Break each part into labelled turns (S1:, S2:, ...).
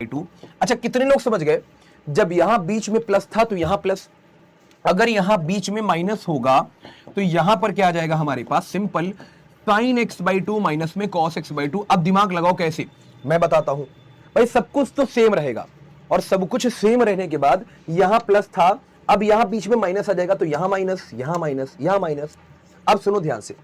S1: 2। अच्छा, कितने लोग समझ गए? जब यहां बीच में प्लस था तो यहां प्लस, अगर यहां बीच में माइनस होगा तो यहां पर क्या आ जाएगा हमारे पास? Simple sine x by two minus में कॉस एक्स बाई टू। अब दिमाग लगाओ कैसे, मैं बताता हूं भाई। सब कुछ तो सेम रहेगा, और सब कुछ सेम रहने के बाद यहां प्लस था, अब यहां बीच में माइनस आ जाएगा, तो यहां माइनस, यहां माइनस, यहां माइनस। अब सुनो ध्यान से,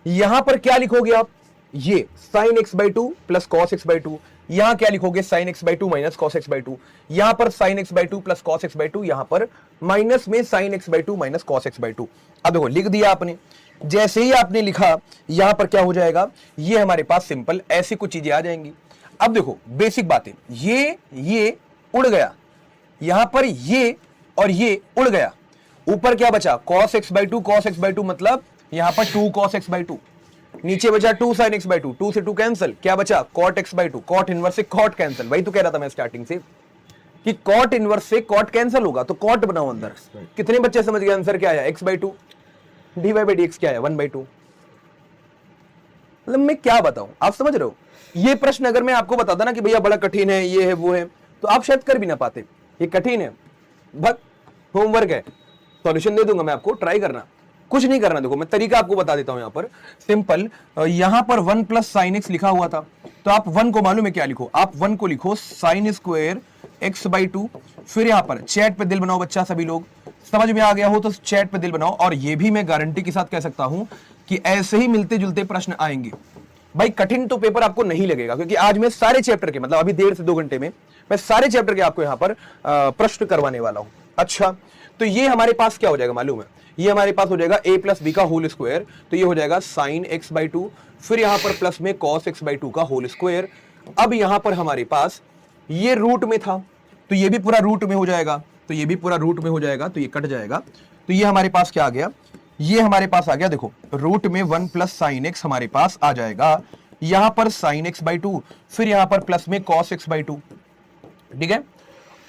S1: यहां पर क्या लिखोगे आप? ये sign x by two plus cos x by to. यहां क्या लिखोगे? Sign x by two minus cos x by to. यहां पर sign x by two plus cos x by to, यहां पर माइनस में sign x by two minus cos x by two. अब देखो लिख दिया आपने, जैसे ही आपने लिखा यहां पर क्या हो जाएगा? ये हमारे पास सिंपल ऐसी कुछ चीजें आ जाएंगी। अब देखो बेसिक बातें, ये उड़ गया, यहां पर ये और ये उड़ गया, ऊपर क्या बचा? Cos x by to, cos x by to मतलब यहां पर 2 cos x बाई टू, नीचे बचा 2 sin x बाई टू, 2 से 2 कैंसिल, क्या बचा? cot x by two, cot inverse से cot कैंसिल। वही तो कह रहा था मैं स्टार्टिंग से कि cot इनवर्स से cot कैंसिल होगा, तो cot बनाओ अंदर। कितने बच्चे समझ गए आंसर क्या आया? x by two, dy by dx क्या आया? 1 बाई टू। मतलब मैं क्या बताऊं, आप समझ रहे हो? ये प्रश्न अगर मैं आपको बताता ना कि भैया बड़ा कठिन है, ये है वो है, तो आप शायद कर भी ना पाते। ये कठिन है, बस होमवर्क है, सॉल्यूशन दे दूंगा मैं आपको, ट्राई करना, कुछ नहीं करना। देखो मैं तरीका आपको बता देता हूं। यहां पर सिंपल, यहां पर 1 प्लस साइन एक्स लिखा हुआ था, तो आप 1 को मालूम है क्या लिखो? आप 1 को लिखो sine square x by to. फिर यहां पर चैट पे दिल बनाओ बच्चा, सभी लोग समझ में आ गया हो तो चैट पे दिल बनाओ। और ये भी मैं गारंटी के साथ कह सकता हूं कि ऐसे ही मिलते जुलते प्रश्न आएंगे भाई। कठिन तो पेपर आपको नहीं लगेगा, क्योंकि आज मैं सारे चैप्टर के, मतलब अभी 1.5 से 2 घंटे में मैं सारे चैप्टर के आपको यहां पर प्रश्न करवाने वाला हूं। अच्छा, तो ये हमारे पास क्या हो जाएगा मालूम है? ये हमारे पास हो जाएगा a प्लस बी का होल स्क्वायर, तो ये हो जाएगा साइन एक्स बाई टू, फिर यहां पर प्लस में कॉस एक्स बाई टू का होल स्क्वायर। अब यहां पर हमारे पास ये रूट में था, तो ये भी पूरा रूट में हो जाएगा, तो ये भी पूरा रूट में हो जाएगा, तो ये कट जाएगा। तो ये हमारे पास क्या आ गया? ये हमारे पास आ गया, देखो रूट में 1 प्लस साइन एक्स हमारे पास आ जाएगा, यहां पर साइन एक्स बाई टू, फिर यहां पर प्लस में कॉस एक्स बाई टू, ठीक है।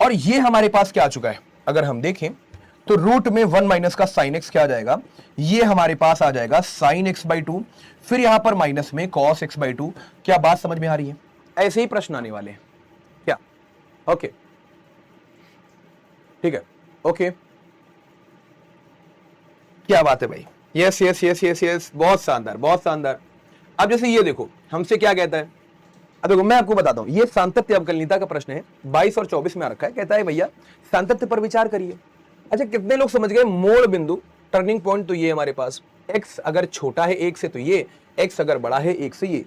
S1: और ये हमारे पास क्या आ चुका है? अगर हम देखें तो रूट में 1 माइनस का साइन एक्स क्या आ जाएगा? ये हमारे पास आ जाएगा साइन एक्स बाई टू, फिर यहां पर माइनस में कॉस एक्स बाई टू। क्या बात समझ में आ रही है? ऐसे ही प्रश्न आने वाले हैं क्या? ओके, ठीक है, ओके, क्या बात है भाई? Yes yes yes yes yes, बहुत शानदार, बहुत शानदार। अब जैसे ये देखो हमसे क्या कहता है, अब देखो मैं आपको बताता हूं, ये सातत्य अवकलनीयता का प्रश्न है, 22 और 24 में आ रखा है। कहता है भैया सातत्य पर विचार करिए। अच्छा, कितने लोग समझ गए मोड़ बिंदु, टर्निंग पॉइंट? तो ये हमारे पास x अगर छोटा है 1 से तो ये, x अगर बड़ा है 1 से ये।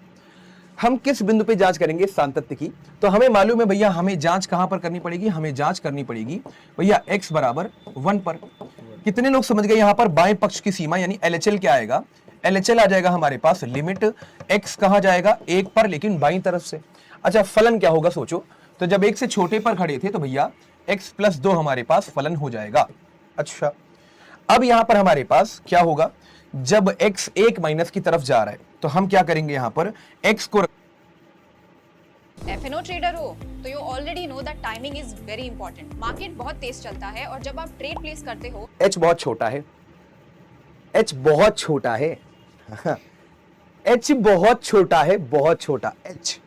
S1: हम किस बिंदु पे जांच करेंगे सातत्य की? तो हमें मालूम है भैया, हमें जांच कहां पर करनी पड़ेगी? हमें जांच करनी पड़ेगी भैया x बराबर 1 पर। कितने लोग समझ गए? यहां पर बाएं पक्ष की सीमा यानी LHL क्या आएगा? LHL आ जाएगा हमारे पास लिमिट x कहां जाएगा? 1 पर, लेकिन बाईं तरफ से। अच्छा, फलन क्या होगा सोचो। तो जब 1 से छोटे पर खड़े थे तो भैया x प्लस 2 हमारे पास फलन हो जाएगा। अच्छा, अब यहां पर हमारे पास क्या होगा? जब x 1 माइनस की तरफ जा रहा है तो हम क्या करेंगे? यहां पर x को
S2: एफएनओ ट्रेडर हो तो you already know that timing is very important. Market बहुत तेज चलता है और जब आप ट्रेड प्लेस करते हो,
S1: h बहुत छोटा है, h बहुत छोटा है, h बहुत छोटा है, बहुत छोटा h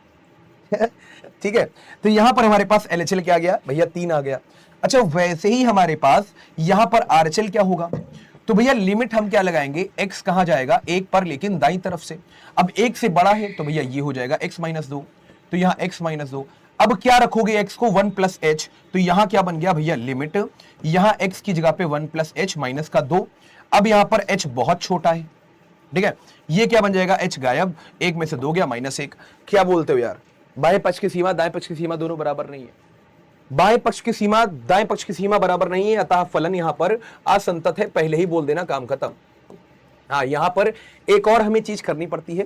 S1: ठीक है। तो यहां पर हमारे पास LHL क्या आ गया भैया? 3 आ गया। अच्छा, वैसे ही हमारे पास यहां पर RHL क्या होगा? तो भैया लिमिट हम क्या लगाएंगे? x कहां जाएगा? 1 पर, लेकिन दाईं तरफ से। अब 1 से बड़ा है तो भैया ये हो जाएगा x माइनस 2, तो यहां x माइनस 2। अब क्या रखोगे? x को 1 प्लस h, तो यहां क्या बन गया भैया? लिमिट, यहां x की जगह पे 1 प्लस h माइनस का 2। अब यहां पर h बहुत छोटा है, ठीक है, ये क्या बन जाएगा? h गायब, 1 में से 2 गया, -1। क्या बोलते हो यार? बाएं पक्ष की सीमा दाएं पक्ष की सीमा दोनों बराबर नहीं है, बाएं पक्ष की सीमा दाएं पक्ष की सीमा बराबर नहीं है, अतः फलन यहां पर असंतत है। पहले ही बोल देना, काम खत्म। हाँ, यहां पर एक और हमें चीज करनी पड़ती है,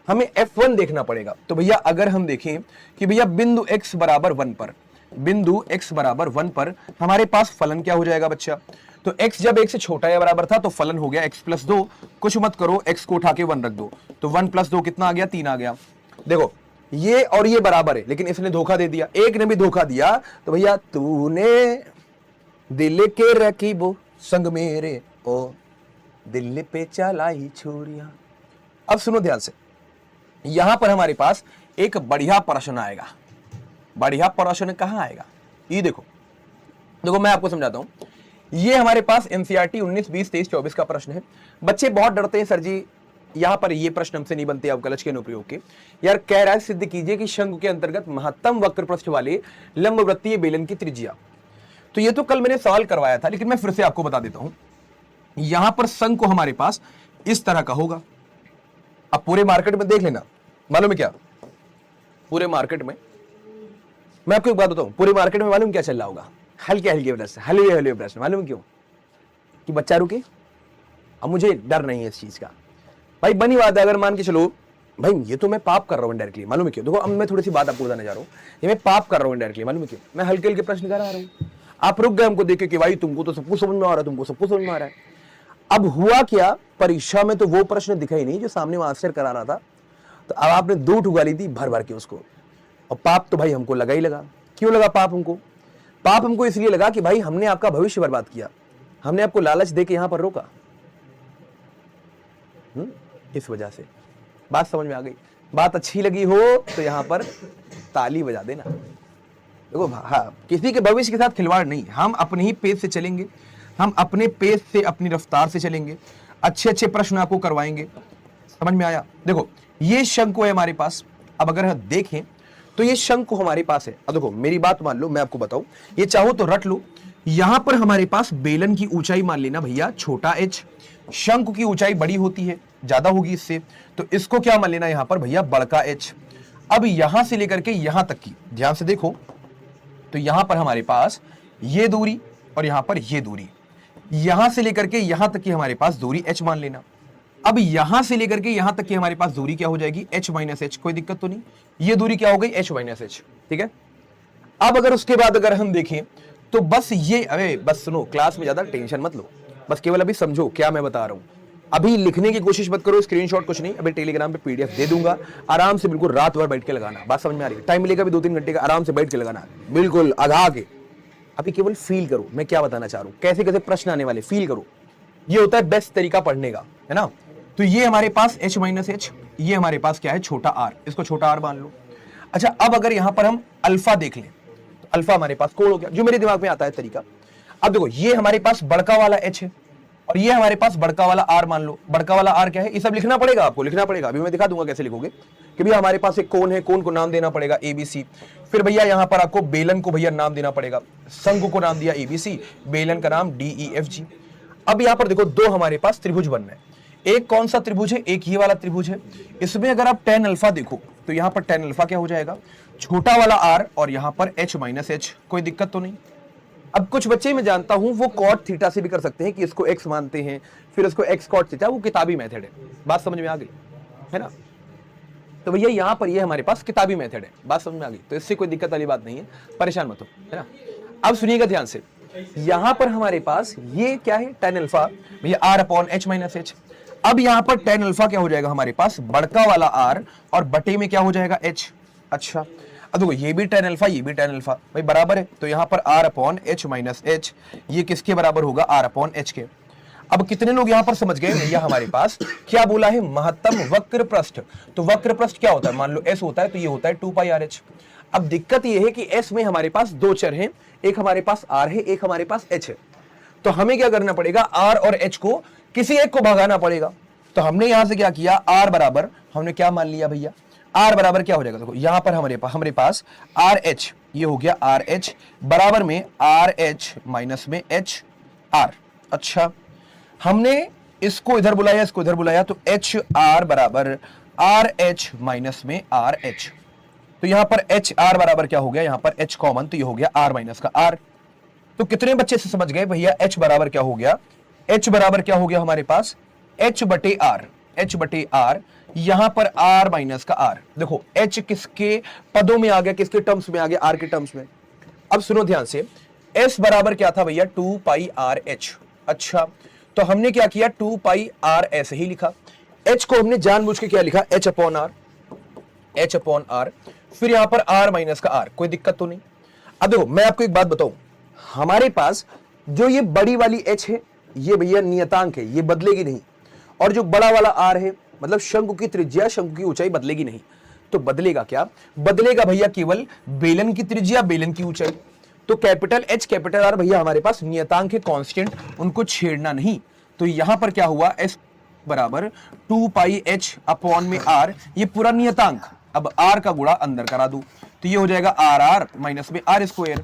S1: हमें F1 देखना पड़ेगा। तो भैया अगर हम देखें कि भैया बिंदु x बराबर 1 पर, बिंदु x बराबर 1 पर हमारे पास फलन क्या हो जाएगा बच्चा? तो x जब 1 से छोटा या बराबर था तो फलन हो गया x प्लस 2। कुछ मत करो, x को उठा के 1 रख दो, तो 1 प्लस 2 कितना आ गया? 3 आ गया। देखो ये और ये बराबर है, लेकिन इसने धोखा दे दिया, एक ने भी धोखा दिया। तो भैया तूने दिल के रकीबो संग मेरे ओ दिल पे चलाई छुरियां। अब सुनो ध्यान से, यहां पर हमारे पास एक बढ़िया प्रश्न आएगा, बढ़िया प्रश्न कहां आएगा? ये देखो देखो मैं आपको समझाता हूं। ये हमारे पास एनसीईआरटी 19, 20, 23, 24 का प्रश्न है। बच्चे बहुत डरते हैं, सर जी यहां पर ये प्रश्न हमसे नहीं बनते अवकलज के अनुप्रयोग के। यार कह रहा है सिद्ध कीजिए कि शंकु के अंतर्गत महत्तम वक्र पृष्ठ वाले लंबवृत्तीय बेलन की त्रिज्या। तो ये तो कल मैंने सवाल करवाया था, लेकिन मैं फिर से आपको बता देता हूं। यहां पर शंकु हमारे पास इस तरह का होगा। अब पूरे मार्केट में देख लेना, मालूम है क्या, पूरे मार्केट में मैं आपको एक बात बताऊं, पूरे मार्केट में मालूम क्या चल रहा होगा? हल्के हल्के प्रश्न, हल्के हल्के प्रश्न। मालूम क्यों? कि बच्चा रुके। अब मुझे डर नहीं है इस चीज का भाई। बनी बात है, अगर मान के चलो भाई ये तो मैं पाप कर रहा हूं डायरेक्टली, मालूम है क्यों? देखो अब मैं थोड़ी सी बात आपको बताने जा रहा हूं, ये मैं पाप कर रहा हूं डायरेक्टली, मालूम है क्यों? मैं हल्के हल्के प्रश्न कर रहा हूं। आप रुक गए हमको देखे कि भाई तुमको तो सब कुछ समझ में आ रहा है, तुमको सब कुछ समझ में आ रहा है। अब हुआ क्या, परीक्षा में तो वो प्रश्न दिखा ही नहीं जो सामने मास्टर करा रहा था, तो अब आपने दो ठुका ली थी भर भर के उसको। और पाप तो भाई हमको लगा ही लगा। क्यों लगा पाप हमको? पाप हमको इसलिए लगा कि भाई हमने आपका भविष्य बर्बाद किया, हमने आपको लालच देके यहां पर रोका। इस वजह से बात समझ में आ गई। बात अच्छी लगी हो तो यहां पर ताली बजा देना। देखो हाँ, किसी के भविष्य के साथ खिलवाड़ नहीं, हम अपने ही पेज से चलेंगे, हम अपने पेज से अपनी रफ्तार से चलेंगे, अच्छे अच्छे प्रश्न आपको करवाएंगे। समझ में आया? देखो ये शंकु है हमारे पास। अब अगर हम देखें तो ये शंकु हमारे पास है। अब देखो मेरी बात मान लो, मैं आपको बताऊं, ये चाहो तो रट लो। यहां पर हमारे पास बेलन की ऊंचाई मान लेना भैया छोटा h, शंकु की ऊंचाई बड़ी होती है, ज्यादा होगी इससे, तो इसको क्या मान लेना यहां पर भैया बड़का h। अब यहां से लेकर के यहां तक की ध्यान से देखो, तो यहां पर हमारे पास ये दूरी और यहां पर ये दूरी, यहां से लेकर के यहां तक की हमारे पास दूरी h मान लेना। अब यहां से लेकर के यहां तक की हमारे पास दूरी क्या हो जाएगी? h minus h। कोई दिक्कत तो नहीं, ये दूरी क्या हो गई? h minus h। ठीक है। अब अगर उसके बाद अगर हम देखें तो बस ये, अरे बस सुनो, क्लास में ज्यादा टेंशन मत लो, बस केवल अभी समझो क्या मैं बता रहा हूं। अभी लिखने की कोशिश मत करो, स्क्रीनशॉट कुछ नहीं, अभी टेलीग्राम पे पीडीएफ दे दूंगा, आराम से बिल्कुल रात भर बैठ के लगाना। बात समझ में आ रही है? टाइम मिलेगा भी 2-3 घंटे का, आराम से बैठ के लगाना, बिल्कुल आगा के। अभी केवल फील करो मैं क्या बताना चाह रहा हूं, कैसे कैसे प्रश्न आने वाले, फील करो। ये होता है बेस्ट तरीका पढ़ने का, है ना? तो ये हमारे पास h माइनस h, ये हमारे पास क्या है? छोटा r। इसको छोटा r मान लो। अच्छा अब अगर यहां पर हम अल्फा देख लें तो अल्फा हमारे पास कोण हो गया, जो मेरे दिमाग में आता है तरीका। अब देखो ये हमारे पास बड़का वाला h है और ये हमारे पास बड़का वाला r मान लो। बड़का वाला r क्या है? ये सब लिखना पड़ेगा आपको, लिखना पड़ेगा। अभी मैं दिखा दूंगा कैसे लिखोगे कि भैया हमारे पास एक कोण है, कोण को नाम देना पड़ेगा ABC। फिर भैया यहां पर आपको बेलन को भैया नाम देना पड़ेगा, शंकु को नाम दिया ABC, बेलन का नाम DEFG। अब यहां पर देखो दो हमारे पास त्रिभुज बनना है। एक कौन सा त्रिभुज है? एक ये वाला त्रिभुज है। इसमें अगर आप tan अल्फा देखो तो यहां पर tan अल्फा क्या हो जाएगा? छोटा वाला r और यहां पर h माइनस h। कोई दिक्कत तो नहीं। अब कुछ बच्चे मैं जानता हूं वो cot थीटा से भी कर सकते हैं कि इसको x मानते हैं फिर इसको x cot थीटा, वो किताबी मेथड है। बात समझ में आ गई है ना? तो भैया यहां पर ये हमारे पास किताबी मेथड है, बात समझ में आ गई, तो इससे कोई दिक्कत वाली बात नहीं है, परेशान मत हो, है ना? अब सुनिएगा ध्यान से, यहां पर हमारे पास ये क्या है? tan अल्फा भैया r upon h minus h। अब यहां पर tan अल्फा क्या हो जाएगा हमारे पास? बड़का वाला r और बटे में क्या हो जाएगा? h। अच्छा अब देखो ये भी tan अल्फा, ये भी tan अल्फा भाई बराबर है, तो यहां पर r upon h minus h, ये किसके बराबर होगा? r अपॉन h के। अब कितने लोग यहां पर समझ गए भैया हमारे पास क्या बोला है? महत्तम वक्र पृष्ठ। तो वक्र पृष्ठ क्या होता है? मान लो s होता है तो ये होता है 2 पाई RH। अब दिक्कत ये है कि s में हमारे पास दो चर हैं, एक हमारे पास r है, एक हमारे पास h है। तो हमें क्या करना पड़ेगा? r और h को किसी एक को भगाना पड़ेगा। तो हमने यहां से क्या किया? r बराबर हमने क्या मान लिया भैया? r बराबर क्या हो जाएगा? देखो यहां पर हमारे पास RH, ये हो गया RH बराबर में RH माइनस में HR। अच्छा हमने इसको इधर बुलाया, इसको इधर बुलाया, तो HR बराबर RH माइनस में RH। तो यहां पर HR बराबर क्या हो गया? यहां पर H कॉमन, तो ये हो गया R माइनस का R। तो कितने बच्चे से समझ गए भैया? H बराबर क्या हो गया? H बराबर क्या हो गया हमारे पास? H बटे R, H बटे R, यहां पर R माइनस का R। देखो H किसके पदों में आ गया? किसके टर्म्स में आ गया? R के टर्म्स में। अब सुनो ध्यान से, S बराबर क्या था भैया? 2 पाई RH। अच्छा तो हमने क्या किया? 2 पाई R ऐसे ही लिखा। H को हमने जानबूझ के क्या लिखा? H upon R, H upon R, फिर यहां पर R माइनस का R। कोई दिक्कत तो नहीं। अब देखो मैं आपको एक बात बताऊं, हमारे पास जो ये बड़ी वाली H है ये भैया नियतांक है, ये बदलेगी नहीं, और जो बड़ा वाला R है मतलब शंकु की त्रिज्या, शंकु की ऊंचाई बदलेगी नहीं। तो बदलेगा क्या? बदलेगा भैया केवल बेलन की त्रिज्या, बेलन की ऊंचाई। तो कैपिटल एच कैपिटल आर भैया हमारे पास नियतांक है, कांस्टेंट, उनको छेड़ना नहीं। तो यहां पर क्या हुआ, एस बराबर 2 पाई एच अपॉन में आर, ये पूरा नियतांक। अब आर का गुणा अंदर करा दूं तो ये हो जाएगा आर आर माइनस में आर स्क्वायर।